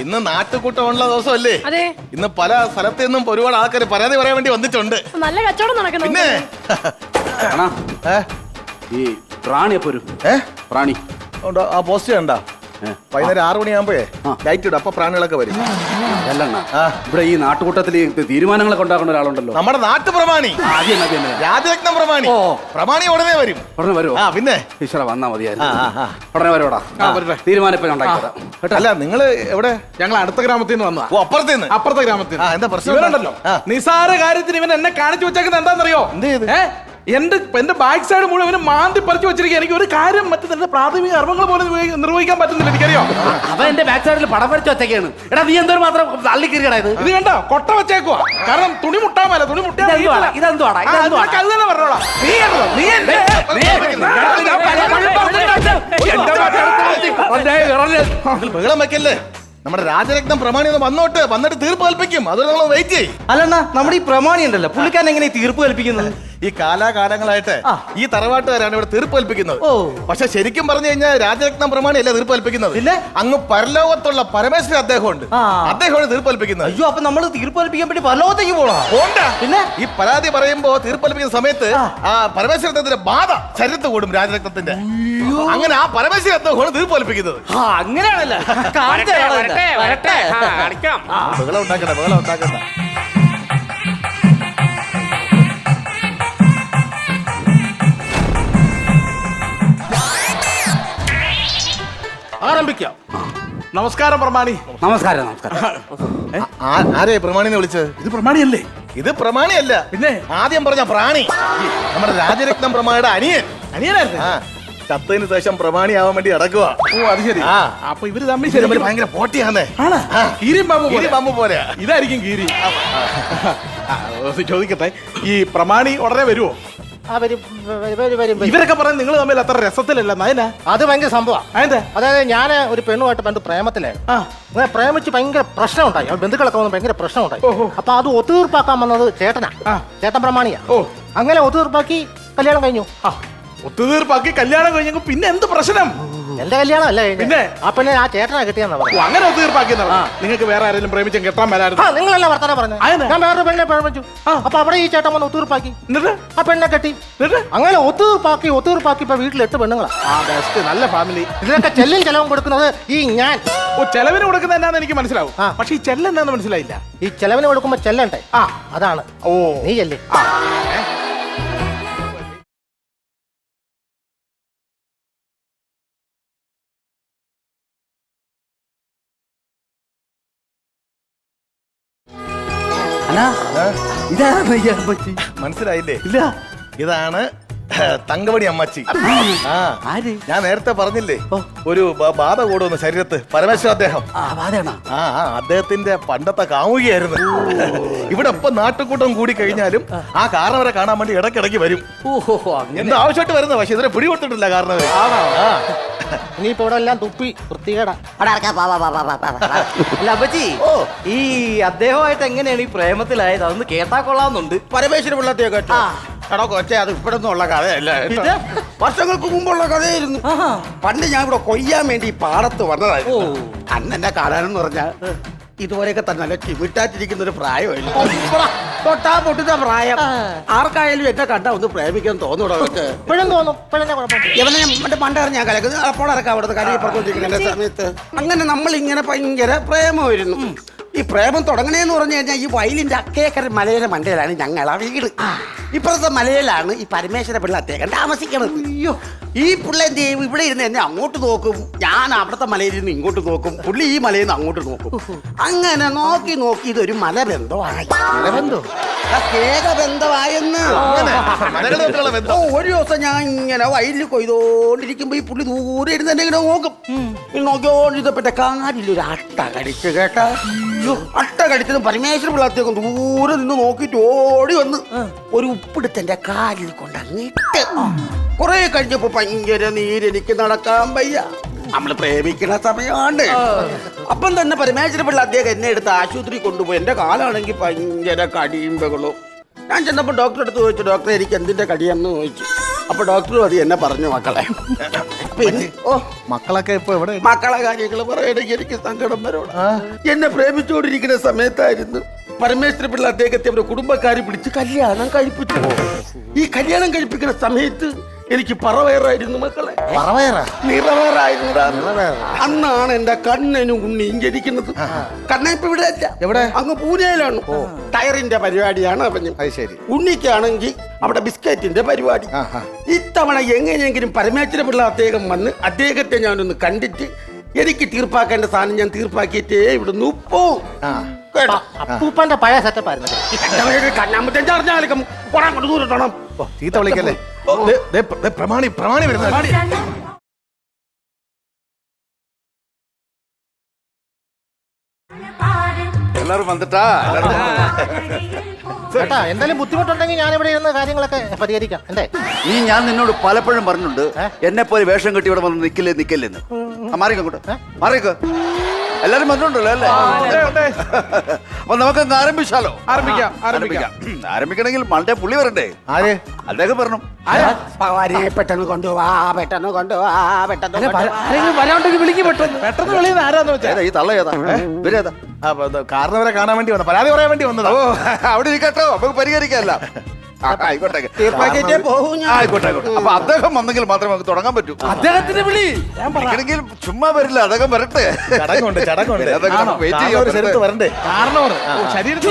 ഇന്ന് നാട്ടുകൂട്ടമുള്ള ദിവസമല്ലേ? അതെ. ഇന്ന് പല സ്ഥലത്തു നിന്നും ഒരുപാട് ആൾക്കാർ പരാതി പറയാൻ വേണ്ടി വന്നിട്ടുണ്ട്. നല്ല കച്ചവടം നടക്കുന്നു. പിന്നെ ഈ പ്രാണി എപ്പോ വരും? പ്രാണി ആ പോസ്റ്റ് കണ്ടാ? വൈകുന്നേരം 6 മണിയാകുമ്പോഴേ ലൈറ്റ് ഇടും, അപ്പൊ പ്രാണികളൊക്കെ വരും. ഇവിടെ ഈ നാട്ടുകൂട്ടത്തിൽ തീരുമാനങ്ങളൊക്കെ ഉണ്ടാക്കുന്ന ഒരാളുണ്ടല്ലോ, നമ്മുടെ നാട്ടുപ്രമാണി രാജരത്നം പ്രമാണി. പ്രമാണി ഉടനെ വരും. ഉടനെ വരുമോ? പിന്നെ ഈശ്വര വന്നാ മതിയായിരുന്നു. ഉടനെ വരുവാടാ. തീരുമാനം ഇപ്പൊ ഉണ്ടാക്കിത്തരാം. അല്ല നിങ്ങള് എവിടെ? ഞങ്ങൾ അടുത്ത ഗ്രാമത്തിൽ നിന്ന് വന്നതാ. ഓ, അപ്പുറത്തേന്ന്? അപ്പുറത്തെ ഗ്രാമത്തിൽ. എന്താ പ്രശ്നം? ഇവനുണ്ടല്ലോ നിസാര കാര്യത്തിന് ഇവൻ എന്നെ കാണിച്ചു വെച്ചേക്കുന്നത് എന്താണെന്നറിയോ? എന്ത് ചെയ്ത്? എന്റെ ബാക്ക് സൈഡ് മുഴുവൻ ഇവന് മാന്തി പറിച്ചു വെച്ചിരിക്കുക. എനിക്ക് ഒരു കാര്യം മറ്റേ പ്രാഥമിക കർമ്മങ്ങൾ പോലെ നിർവഹിക്കാൻ പറ്റുന്നില്ല. എനിക്കറിയോ അവൻ എന്റെ ബാക്ക് സൈഡിൽ പടം വരച്ച് വെച്ചേക്കാണ്. എടാ നീ എന്തോരം മാത്രം തള്ളിക്കറിയടാ ഇത്. ഇത് കണ്ടോ കൊട്ട വെച്ചേക്കുവാ. കാരണം തുണി മുട്ടാൻ മേല. തുണി മുട്ടാ ഇതെന്തുവാടാ? അത് തന്നെ പറഞ്ഞോളാം. ബഹളം വെക്കല്ലേ. നമ്മുടെ രാജരത്നം പ്രമാണി ഒന്ന് വന്നിട്ട് തീർപ്പ് കൽപ്പിക്കും. അതുവരെ നമ്മൾ വെയിറ്റ് ചെയ്യും. അല്ലെന്നാ നമ്മുടെ ഈ പ്രമാണി ഉണ്ടല്ലോ, പുള്ളിക്കാരൻ എങ്ങനെ തീർപ്പ് കൽപ്പിക്കുന്നത്? ഈ കാലാകാലങ്ങളായിട്ട് ഈ തറവാട്ടുകാരാണ് ഇവിടെ തീർപ്പ് കൽപ്പിക്കുന്നത്. പക്ഷെ ശരിക്കും പറഞ്ഞു കഴിഞ്ഞാൽ രാജരത്നം പ്രമാണി അല്ല തീർപ്പ് കൽപ്പിക്കുന്നത്. പിന്നെ അങ്ങ് പരലോകത്തുള്ള പരമേശ്വരൻ അദ്ദേഹമുണ്ട്. അദ്ദേഹമാണ് തീർപ്പ് കൽപ്പിക്കുന്നത്. അയ്യോ, അപ്പൊ നമ്മൾ തീർപ്പ് കൽപ്പിക്കാൻ വേണ്ടി പരലോകത്തേക്ക് പോകണ്ട. പിന്നെ ഈ പരാതി പറയുമ്പോ തീർപ്പ് കൽപ്പിക്കുന്ന സമയത്ത് ആ പരമേശ്വരത്തിന്റെ ബാധ ശരീരത്ത് കൂടും രാജരത്നത്തിന്റെ. അങ്ങനെ ആ പരമേശ്വരൻ അദ്ദേഹമാണ് തീർപ്പ് കൽപ്പിക്കുന്നത്. അങ്ങനെയാണല്ലോ. ബഹളം ഉണ്ടാക്കണ്ട. ആരംഭിക്കാം. നമസ്കാരം പ്രമാണി. നമസ്കാരം. ആരെയാ പ്രമാണിനെ വിളിച്ചത്? ഇത് പ്രമാണിയല്ലേ? ഇത് പ്രമാണിയല്ല. പിന്നെ ആദ്യം പറഞ്ഞ പ്രാണി നമ്മുടെ രാജരത്നം പ്രമാണിയുടെ അനിയനായിരുന്നു. ചത്തതിന് ശേഷം പ്രമാണിയാവാൻ വേണ്ടി അടക്കുക. ഓ, അത് ശരി. അപ്പൊ ഇവര് തമ്മിൽ ഭയങ്കര പോട്ടിയാന്നേ. കീരിയും പാമ്പ് പോലെ ഇതായിരിക്കും കീരി. ചോദിക്കട്ടെ, ഈ പ്രമാണി ഉടനെ വരുമോ? ഇവരൊക്കെ പറയുന്നത് നിങ്ങൾ തമ്മിൽ അത്ര രസത്തിലല്ല. അത് ഭയങ്കര സംഭവമാണ്. അതായത് ഞാൻ ഒരു പെണ്ണുമായിട്ട് പണ്ട് പ്രേമത്തിലായിരുന്നു. അങ്ങനെ പ്രേമിച്ച് ഭയങ്കര പ്രശ്നം ഉണ്ടായി. ബന്ധുക്കളൊക്കെ വന്ന് ഭയങ്കര പ്രശ്നം ഉണ്ടായി. അപ്പൊ അത് ഒത്തുതീർപ്പാക്കാൻ വന്നത് ചേട്ടനാ. ചേട്ടൻ പ്രമാണിയാ. അങ്ങനെ ഒത്തുതീർപ്പാക്കി കല്യാണം കഴിഞ്ഞു. ഒത്തുതീർപ്പാക്കി കല്യാണം കഴിഞ്ഞെങ്കിൽ പിന്നെ എന്ത് പ്രശ്നം? എന്റെ കല്യാണം അല്ലേ പിന്നെ ആ പെണ്ണെ ആ ചേട്ടനാ കിട്ടിയെന്നാ പറഞ്ഞു. അങ്ങനെ ഒത്തുതീർപ്പാക്കി. നിങ്ങൾക്ക് വേറെ ആരെങ്കിലും പ്രേമിച്ച് കെട്ടാൻ മേലായിരുന്നു? നിങ്ങളല്ല വർത്താനം പറഞ്ഞു. ഞാൻ വേറൊരു പെണ്ണെ പ്രേമിച്ചു. അപ്പൊ അവിടെ ഈ ചേട്ടൻ വന്ന് ഒത്തുതീർപ്പാക്കി. എന്നിട്ട് ആ പെണ്ണെ കെട്ടി. അങ്ങനെ ഒത്തുതീർപ്പാക്കി ഇപ്പൊ വീട്ടിൽ 8 പെണ്ണുങ്ങളാ. നല്ല ഫാമിലി. ഇതിനൊക്കെ ചെല്ലും ചെലവും കൊടുക്കുന്നത് ഈ ഞാൻ. ചെലവിന് കൊടുക്കുന്നത് എന്നാന്ന് എനിക്ക് മനസ്സിലാവും. പക്ഷെ ഈ ചെല്ല എന്താന്ന് മനസ്സിലായില്ല. ഈ ചെലവിന് കൊടുക്കുമ്പോ ചെല്ലണ്ടേ? അതാണ്. നീ ചെല്ലേ. മനസ്സിലായില്ലേ? ഇല്ല. ഇതാണ് തങ്കമണി അമ്മച്ചി. ഞാൻ നേരത്തെ പറഞ്ഞില്ലേ ഒരു ബാധ കൂടുന്നു ശരീരത്ത്. പരമേശ്വര അദ്ദേഹം അദ്ദേഹത്തിന്റെ പണ്ടത്തെ കാമുകിയായിരുന്നു. ഇവിടെ ഇപ്പൊ നാട്ടുകൂട്ടം കൂടി കഴിഞ്ഞാലും ആ കാരണവരെ കാണാൻ വേണ്ടി ഇടയ്ക്കിടയ്ക്ക് വരും. എന്താ ആവശ്യമായിട്ട് വരുന്നത്. പക്ഷെ ഇതിനെ പിടി കൊടുത്തിട്ടില്ല കാരണവര്. ഇനിയിപ്പോ ഇവിടെ എല്ലാം തുപ്പി വൃത്തികേടാ. അല്ല അപ്പച്ചി, ഈ അദ്ദേഹമായിട്ട് എങ്ങനെയാണ് ഈ പ്രേമത്തിലായത്? അതൊന്ന് കേട്ടാ കൊള്ളാവുന്നുണ്ട്. പരമേശ്വര പിള്ളത്തെ എടോ കൊച്ചെ, അത് ഇവിടൊന്നും ഉള്ള കഥയല്ല. വർഷങ്ങൾക്ക് മുമ്പുള്ള കഥയായിരുന്നു. പണ്ട് ഞാൻ ഇവിടെ കൊയ്യാൻ വേണ്ടി ഈ പാടത്ത് വന്നതായിരുന്നു. അന്ന് എന്നെ കാണാനെന്ന് പറഞ്ഞാൽ ഇതുപോലെയൊക്കെ തന്നെ നല്ല ചിമിട്ടാറ്റിരിക്കുന്ന ഒരു പ്രായമായിരുന്നു. തൊട്ടാ പൊട്ടുന്ന പ്രായം. ആർക്കായാലും എന്നെ കണ്ടാ ഒന്ന് പ്രേമിക്കാൻ തോന്നൂടോ? ഇവനെ എന്റെ മണ്ടറിഞ്ഞ ഞാൻ കലക്കുന്നത് അപ്പോൾ ഇറക്കാം അവിടുത്തെ കലയിപ്പുറത്തോണ്ടിരിക്കുന്ന സമയത്ത്. അങ്ങനെ നമ്മൾ ഇങ്ങനെ ഭയങ്കര പ്രേമമായിരുന്നു. ഈ പ്രേമം തുടങ്ങണേന്ന് പറഞ്ഞു കഴിഞ്ഞാൽ ഈ വയലിന്റെ അക്കേക്കര മലയിലെ മണ്ടയിലാണ് ഞങ്ങളെ വീട്. ഇപ്പുറത്തെ മലയിലാണ് ഈ പരമേശ്വര പിള്ള അദ്ദേഹം താമസിക്കണത്. അയ്യോ, ഈ പിള്ള എന്ത് ചെയ്യും? ഇവിടെ ഇരുന്ന് എന്നെ അങ്ങോട്ട് നോക്കും, ഞാൻ അവിടുത്തെ മലയിൽ നിന്ന് ഇങ്ങോട്ട് നോക്കും, പുള്ളി ഈ മലയിൽ നിന്ന് അങ്ങോട്ട് നോക്കും. അങ്ങനെ നോക്കി നോക്കി ഇതൊരു മലബന്ധമായി. ബന്ധമായെന്ന്. ഒരു ദിവസം ഞാൻ ഇങ്ങനെ വയലിൽ കൊയ്തോണ്ടിരിക്കുമ്പോ ഈ പുള്ളി ദൂരെ ഇരുന്ന് എന്നെ ഇങ്ങനെ നോക്കും. നോക്കിയോണ്ടിരുന്നപ്പെട്ട കാലിലൊരു അട്ട കടിച്ചു കേട്ടാ. അട്ട കടിച്ചത് പരമേശ്വര പിള്ളത്തേക്കും ദൂരെ നിന്ന് നോക്കിട്ട് ഓടി വന്ന് ഒരു ഉപ്പിടുത്തന്റെ കാലിൽ കൊണ്ടങ്ങിട്ട് കുറെ കഴിഞ്ഞപ്പോ ഭയങ്കര നീരെനിക്ക് നടക്കാൻ വയ്യ. നമ്മള് പ്രേമിക്കുന്ന സമയമാണ്. അപ്പം തന്നെ പരമേശ്വര പിള്ള അദ്ദേഹം എന്നെ എടുത്ത് ആശുപത്രി കൊണ്ടുപോയി. എന്റെ കാലാണെങ്കിൽ ഭയങ്കര കടിയും ബഹളവും. ഞാൻ ചെന്നപ്പോ ഡോക്ടറെ അടുത്ത് ചോദിച്ചു, ഡോക്ടറെ എനിക്ക് എന്തിന്റെ കടിയാന്ന് ചോദിച്ചു. അപ്പൊ ഡോക്ടറും അത് എന്നെ പറഞ്ഞു മക്കളെ. പിന്നെ മക്കളൊക്കെ ഇപ്പൊ എവിടെ? മക്കളെ കാര്യങ്ങൾ പറയണമെങ്കിൽ എനിക്ക് സങ്കടം വരോട്. എന്നെ പ്രേമിച്ചുകൊണ്ടിരിക്കുന്ന സമയത്തായിരുന്നു പരമേശ്വര പിള്ള അദ്ദേഹത്തെ അവരുടെ കുടുംബക്കാര് പിടിച്ച് കല്യാണം കഴിപ്പിച്ചു. ഈ കല്യാണം കഴിപ്പിക്കുന്ന സമയത്ത് എനിക്ക് പറവയറായിരുന്നു മക്കളെ. നിറവേറായിരുന്നു. അന്നാണ് എന്റെ കണ്ണനും ഉണ്ണിയും ജനിക്കുന്നത്. കണ്ണ ഇപ്പൊ ഇവിടെ അല്ല, എവിടെ? അങ്ങ് പൂനെയിലാണ്. ടയറിന്റെ പരിപാടിയാണ് അവന്. ശരി. ഉണ്ണിക്കാണെങ്കിൽ അവിടെ ബിസ്ക്കറ്റിന്റെ പരിപാടി. ഇത്തവണ എങ്ങനെയെങ്കിലും പരമേശ്വര പിള്ള അദ്ദേഹം വന്ന് അദ്ദേഹത്തെ ഞാനൊന്ന് കണ്ടിട്ട് എനിക്ക് തീർപ്പാക്കേണ്ട സാധനം ഞാൻ തീർപ്പാക്കിയിട്ടേ ഇവിടുന്ന് പോവും. അപ്പൂപ്പന്റെ പഴയ സെറ്റപ്പ് ആയിരുന്നു. ചീത്ത വിളിക്കല്ലേ. പ്രമാണി വരുന്ന എല്ലാരും വന്നിട്ടാ? ചേട്ടാ എന്തെങ്കിലും ബുദ്ധിമുട്ടുണ്ടെങ്കിൽ ഞാൻ ഇവിടെ ഇരുന്ന കാര്യങ്ങളൊക്കെ പരിഹരിക്കാം. എന്തേ ഈ ഞാൻ നിന്നോട് പലപ്പോഴും പറഞ്ഞിട്ടുണ്ട് എന്നെ പോലെ വേഷം കെട്ടി ഇവിടെ വന്ന് നിക്കില്ലെന്ന്. മാറിക്കോട്ടെ, മാറിക്കോ. എല്ലാരും വന്നിട്ടുണ്ടല്ലോ അല്ലേ? അപ്പൊ നമുക്ക് ആരംഭിച്ചാലോ? ആരംഭിക്കണമെങ്കിൽ മണ്ടേ പുള്ളി വരണ്ടേ? ആര്? അദ്ദേഹം പറഞ്ഞു പെട്ടെന്ന് കൊണ്ടുപോവാ, പെട്ടെന്ന് കൊണ്ടുപോവാ, പെട്ടെന്ന് വരാണ്ടെങ്കിൽ വിളിക്കും. പെട്ടെന്ന് വിളിയുന്ന ആരാന്ന് വെച്ചാൽ ഈ തള്ള ഏതാ ഇവരേതാ? കാരണവരെ കാണാൻ വേണ്ടി വന്ന, പരാതി പറയാൻ വേണ്ടി വന്നതാ. ഓ അവിടെ ഇരിക്കട്ടോ, നമുക്ക് പരിഹരിക്കാല്ല. ആയിക്കോട്ടെ, തീർപ്പാക്കിയിട്ടേ പോവും ഞാൻ. ആയിക്കോട്ടെ. അപ്പൊ അദ്ദേഹം വന്നെങ്കിൽ മാത്രമേ നമുക്ക് തുടങ്ങാൻ പറ്റൂ. അദ്ദേഹത്തിന് വിളി. എനിക്കാണെങ്കിൽ ചുമ്മാ വരില്ല, അദ്ദേഹം വരട്ടെ. ചടങ്ങുണ്ട്. വെയിറ്റ് ചെയ്യാൻ വരണ്ടേ? കാരണവർ ശരീരത്തിൽ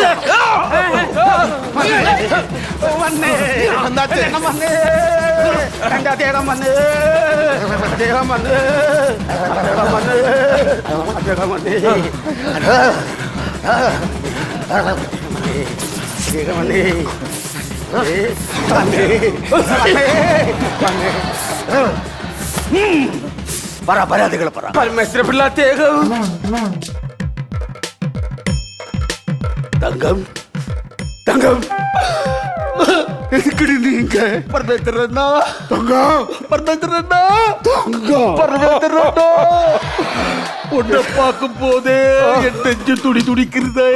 പരാതികൾ പറ. പരമേശ്വര പിള്ള അദ്ദേഹം തങ്കം തങ്കം எதுக்குடி நீங்க பரமேந்திரண்ணா தங்கம் பரமேந்திரண்ணா தங்கம் பரமேந்திரண்ணா உன்னை பார்க்கும் போதே என் நெஞ்சு துடிக்கிறதே.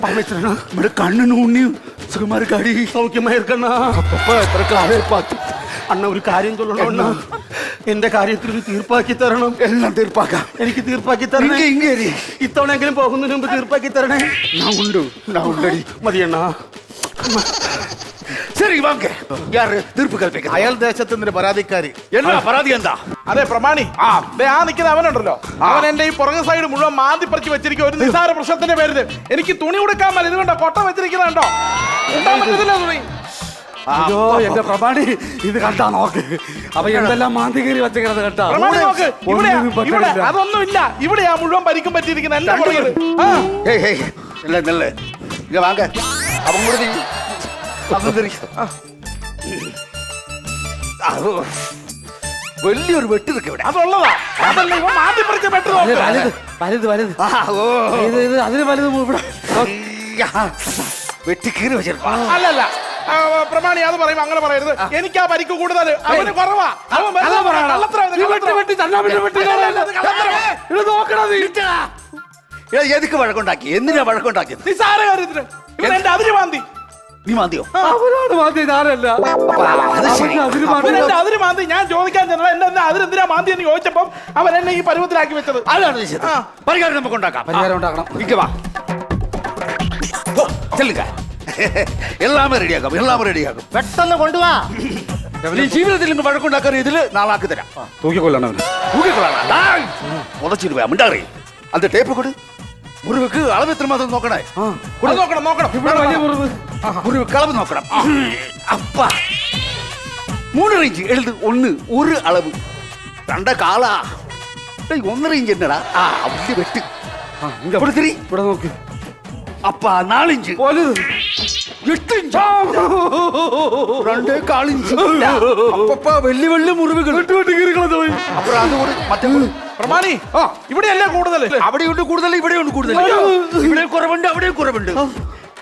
பரமேஸ்வரனா நம்ம கண்ணனும் உண்ணியும் சுகமா இருக்காடி? சௌக்கியமா இருக்கண்ணா. എത്ര കാലം പാത്തു അണ്ണ ഒരു കാര്യം ചൊല്ലണം. എന്റെ കാര്യത്തിൽ തീർപ്പാക്കി തരണം. എല്ലാം തീർപ്പാക്കാം. എനിക്ക് തീർപ്പാക്കി തരണേ. ഇത്തവണെങ്കിലും പോകുന്നതിന് മുമ്പ് തീർപ്പാക്കി തരണേ. ഉണ്ടടി മതിയണ്ണ. ശരി വാങ്ങ. തീർപ്പ് കൽപ്പിക്കാം. അയാൾ ദേശത്ത് നിന്ന് പരാതിക്കാരി. എന്നാ പരാതി എന്താ? അതെ പ്രമാണി, ആ നിൽക്കുന്ന അവനുണ്ടല്ലോ, അവൻ എന്റെ ഈ പുറകെ സൈഡ് മുഴുവൻ മാന്തി പറിച്ച് വെച്ചിരിക്കും ഒരു നിസ്സാര പ്രശ്നത്തിന്റെ പേരിൽ. എനിക്ക് തുണി കൊടുക്കാൻ പറ്റില്ല. ഇതുകൊണ്ടോ കൊട്ട വെച്ചിരിക്കുന്നുണ്ടോ? തുണി. അയ്യോ എന്റെ പ്രമാണി, ഇത് കണ്ടാ നോക്ക്. അപ്പൊ എന്തെല്ലാം മാന്തി കയറി വെച്ചേക്കണത് കേട്ടാ. പ്രമാണി നോക്ക്, ഇവിടെ അതൊന്നും ഇല്ല. ഇവിടെയാ മുഴുവൻ പരിക്കും പറ്റിയിരിക്കുന്ന എന്റെ പുറകിൽ. ഇങ്ങ വാങ്ങ. അവൻ കൂടെ വലിയൊരു വെട്ടിതൊക്കെ ഇവിടെ അതുള്ളതാ. അതല്ല ഇവ മാന്തി പറിച്ച വെട്ട് അതിന് വലുത് ഇവിടെ വെട്ടിക്കീറി വെച്ചിരുന്നു. അല്ലല്ല പ്രമാണി, അത് പറയും അങ്ങനെ പറയരുത്. എനിക്ക് ആ പരിക്ക് കൂടുതൽ, അവന് കുറവാ. എതുക്ക് വഴക്കുണ്ടാക്കി? എന്തിനാ വഴക്കുണ്ടാക്കിയത്? നിസ്സാര കാര്യത്തിന് ഇവൻ എന്റെ അതിര് മാന്തി. നീ മാന്തിയോ? അവനോട് മാന്തി ഞാനല്ല. അതിര് മാന്തി. ഞാൻ ചോദിക്കാൻ ചെന്നത് എന്റെ അതിരെന്തിനാ മാന്തി എന്ന് ചോദിച്ചപ്പം അവൻ എന്നെ ഈ പരുവത്തിലാക്കി വെച്ചത്. അതാണ് പരിഹാരം നമുക്ക് ഉണ്ടാക്കാം. പരിഹാരം ഉണ്ടാക്കണം. ചെല്ലുക. എല്ലാം റെഡിയാക്കും. പെട്ടെന്ന് കൊണ്ടുപോവാ. ജീവിതത്തിൽ നിന്ന് വഴക്കുണ്ടാക്കാൻ ഇതില് നാളാക്കി തരാം. തൂക്കിക്കൊള്ളണം. മുതച്ചിട്ട് പോയാ മിണ്ടാറി. അത് ടേപ്പ് കൊടു. മുറിവുക്ക് അളവ് എത്ര മാത്രം നോക്കണേ. മുറിവ് കളവ് നോക്കണം. അപ്പ 3 റേഞ്ച് എഴുത്. 1 ഒരു അളവ് 2 കാളാ 1 റേഞ്ച് എന്നടാ. വലിയ വെട്ട് ഇവിടെ നോക്ക്. അപ്പ 4 ഇഞ്ച് 8 ഇഞ്ച് 2.25 ഇഞ്ച് അപ്പ വലിയ വലിയ മുറിവുകൾ അപ്പുറം അതുകൂടി മറ്റേ പ്രമാണി ഇവിടെയല്ലേ കൂടുതൽ? അവിടെയുണ്ട് കൂടുതൽ, ഇവിടെയുണ്ട് കൂടുതൽ. ഇവിടെ കുറവുണ്ട്, അവിടെയും കുറവുണ്ട്.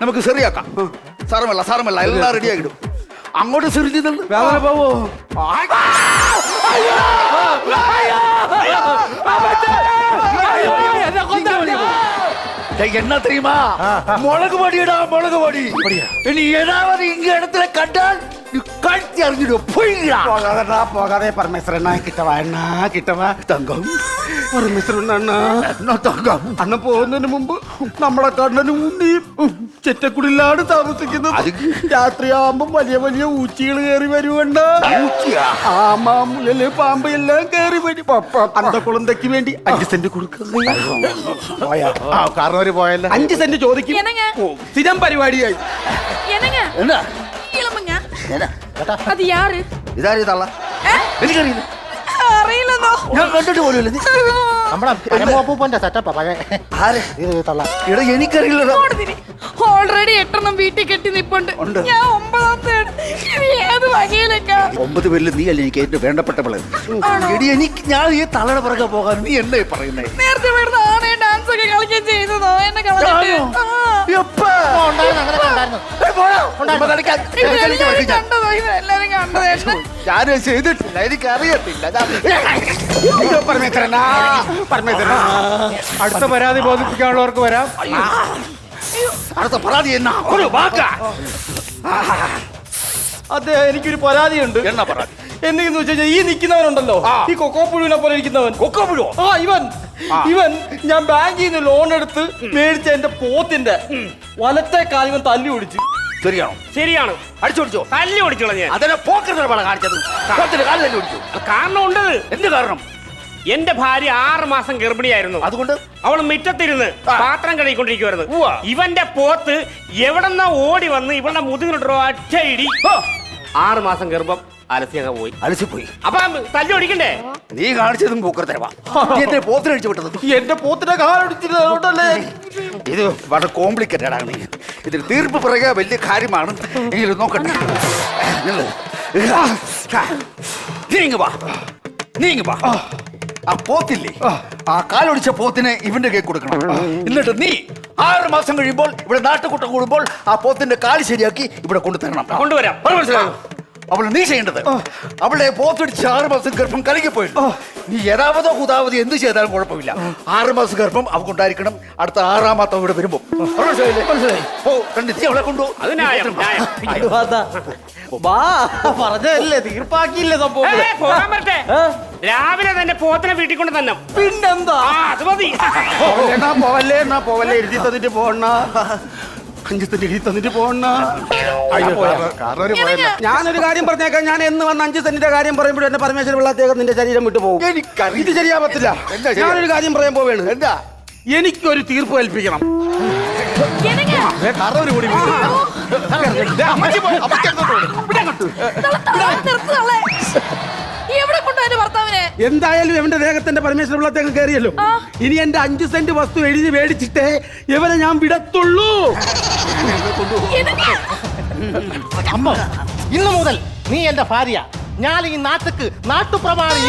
നമുക്ക് ശരിയാക്കാം. സാറമല്ല എല്ലാം റെഡി ആക്കിടും. അങ്ങോട്ട് സിറിഞ്ച് വേദന പോവോ? என்ன தெரியுமா? முளகு பொடிடா, முளகு பொடி. நீ ஏதாவது இங்க இடத்துல கண்டால் நீ கட்டி அறிஞ்சிடும். போயிடா. പോകാതെ പരമേശ്വരൻ കിട്ടവാ தங்கம் പരമേശ്വരൻ என்ன தங்கம்? അണ്ണൻ പോകുന്നതിന് മുമ്പ് നമ്മളെ കണ്ണനും ഉണ്ണിയും ചെറ്റക്കുടിലാണ് താമസിക്കുന്നത്. രാത്രിയാകുമ്പോ വലിയ വലിയ ഊച്ചികൾ കയറി വരുവണ്ട. ആമ മുയല് പാമ്പ് എല്ലാം കയറി വരും. അന്തക്കുളന്തയ്ക്ക് വേണ്ടി 5 സെന്റ് കൊടുക്കുക. കാരണവര് പോയല്ലോ. 5 സെന്റ് ചോദിക്കും. സ്ഥിരം പരിപാടിയായി. என்ன ഇളമങ്ങ என்ன അത് യാര് ഇതാരീ തള്ള എനിക്കറിയില്ല, അറിയില്ലെന്നോ? ഞാൻ കണ്ടിട്ട് പോലും നമ്മുടെ പരമോപ്പൂപ്പന്റെ സെറ്റപ്പാ പഴയ. ആരെ ഇത് തള്ള. ഇവിടെ എനിക്കറിയില്ലല്ലോ. ഓൾറെഡി 8 വീട്ടിൽ കെട്ടി നിപ്പുണ്ട്. ഞാൻ 9ാമത്തെയാണ്. ഇനി ഏത് വകയിലേക്കാ? 9 പേരിൽ നീ അല്ലേ എനിക്ക് ഏറ്റവും വേണ്ടപ്പെട്ടവള്. എടി എനിക്ക് ഞാൻ ഈ തള്ളയുടെ പുറകെ പോകാൻ നീ എന്നെ പറയുന്നേ? നേരത്തെ വരുന്ന ആണെ ഡാൻസ് ഒക്കെ കളിക്കാൻ ചെയ്തതോ എന്നെ കളഞ്ഞിട്ട്? കണ്ടതോ ഇതെല്ലാരും കണ്ടതേഷ്? ഞാനും ചെയ്തിട്ടില്ല, എനിക്ക് അറിയത്തില്ല. പരമേശ്വരനാ അടുത്ത പരാതി ബോധിപ്പിക്കാനുള്ളവർക്ക് വരാം. അടുത്ത പരാതി എന്നാ ഒരു വാക്കാ. അതെ, എനിക്കൊരു പരാതിയുണ്ട്. എന്നാ പരാതി? എന്തെന്ന് വെച്ച് കഴിഞ്ഞാൽ ഈ നിൽക്കുന്നവനുണ്ടല്ലോ, ഈ കൊക്കോപ്പുഴുവിനെ പോലെ ഇരിക്കുന്നവൻ. കൊക്കോപ്പുഴോ? ഇവൻ ഞാൻ ബാങ്കിൽ നിന്ന് ലോൺ എടുത്ത് മേടിച്ച എന്റെ പോത്തിന്റെ വലത്തെ കാലിവൻ തല്ലി ഓടിച്ചു. ശരിയാണോ? ശരിയാണ്. അടിച്ചോടിച്ചോ? തല്ലി ഓടിച്ചു കളഞ്ഞ. അതിനെ പോക്കറ്റിനെ പടം കാണിച്ചത്. പോത്തിന്റെ കാല് തല്ലി ഓടിച്ചു. കാരണം ഉണ്ടത്. എന്ത് കാരണം? എന്റെ ഭാര്യ 6 മാസം ഗർഭിണിയായിരുന്നു. അതുകൊണ്ട് അവൾ മുറ്റത്തിരുന്ന് പാത്രം കഴുകിക്കൊണ്ടിരിക്കുവായിരുന്നു. ഇവന്റെ പോത്ത് എവിടെന്നാ ഓടി വന്ന് ഇവളുടെ മുതുകിലിട്ടോ ഒറ്റയിടി. 6 മാസം ഗർഭം അലസി അങ്ങ് പോയി. അലസിപ്പോയി. അപ്പൊ തല്ലി ഓടിക്കണ്ടേ? നീ കാണിച്ചതും പൂക്കർത്തരവാ. എന്റെ പോത്തിനടിച്ചു വിട്ടത്. എന്റെ പോത്തിന്റെ കാലടിച്ചിട്ടല്ലേ? ഇത് വളരെ കോംപ്ലിക്കേറ്റഡ് ആണ്. ഇതിന് തീർപ്പ് പറയുക വലിയ കാര്യമാണ്. എങ്കിലും നോക്കട്ടെ. നീങ്ങ വാ. ആ പോത്തില്ലേ, ആ കാലൊടിച്ച പോത്തിനെ ഇവന്റെ കൈ കൊടുക്കണം. എന്നിട്ട് നീ 6 മാസം കഴിയുമ്പോൾ ഇവിടെ നാട്ടുകൂട്ടം കൂടുമ്പോൾ ആ പോത്തിന്റെ കാല് ശരിയാക്കി ഇവിടെ കൊണ്ടുതരണം. കൊണ്ടുവരാം. മനസ്സിലായോ? അവൾ നീ ചെയ്യേണ്ടത്, അവളുടെ പോത്തിടിച്ച് 6 മാസം ഗർഭം കലങ്ങിപ്പോയി. നീ യഥാവതോ കുതാവതോ എന്ത് ചെയ്താലും കുഴപ്പമില്ല. 6 മാസം ഗർഭം അവൾക്കുണ്ടായിരിക്കണം. അടുത്ത 6-ാം മാസം ഇവിടെ വരുമ്പോ മനസ്സിലായി? ഓ കണ്ടെത്തി അവളെ കൊണ്ടു. അത് ന്യായം. പറഞ്ഞല്ലേ തീർപ്പാക്കിയില്ലേ സംഭവം? പോകാൻ പറ്റേ? രാവിലെ തന്നെ പോത്തിനെ വീട്ടിൽ കൊണ്ട് തന്നെ. പിന്നെന്താ? അത് മതി. പോവല്ലേ എഴുതി തന്നിട്ട് പോണ. 5 സെന്റ് എഴുതി തന്നിട്ട് പോണ. കാരണവര് പോയല്ലോ. ഞാനൊരു കാര്യം പറഞ്ഞേക്കാം. ഞാൻ എന്ന് വന്ന് 5 സെന്റിന്റെ കാര്യം പറയുമ്പോഴും എന്റെ പരമേശ്വരൻ പിള്ളത്തേക്ക് നിന്റെ ശരീരം വിട്ടു പോകും. ഇത് ശരിയാ പറ്റില്ല. ഞാനൊരു കാര്യം പറയാൻ പോവേണ്. എന്താ? എനിക്കൊരു തീർപ്പ് കൽപ്പിക്കണം. കാരണവര് കൂടി എവിടെ കൊണ്ടു എന്റെ ഭർത്താവിനെ? എന്തായാലും എവന്റെ ദേഹത്തിന്റെ പരമേശ്വരൻ പിള്ളത്തേക്ക് കയറിയല്ലോ. ഇനി എന്റെ 5 സെന്റ് വസ്തു എഴുതി മേടിച്ചിട്ടേ ഇവനെ ഞാൻ വിടത്തുള്ളൂ. അമ്മ, ഇന്നു മുതൽ നീ എന്റെ ഭാര്യ. ഞാൻ ഈ നാട്ടുക്ക് നാട്ടുപ്രമാണി.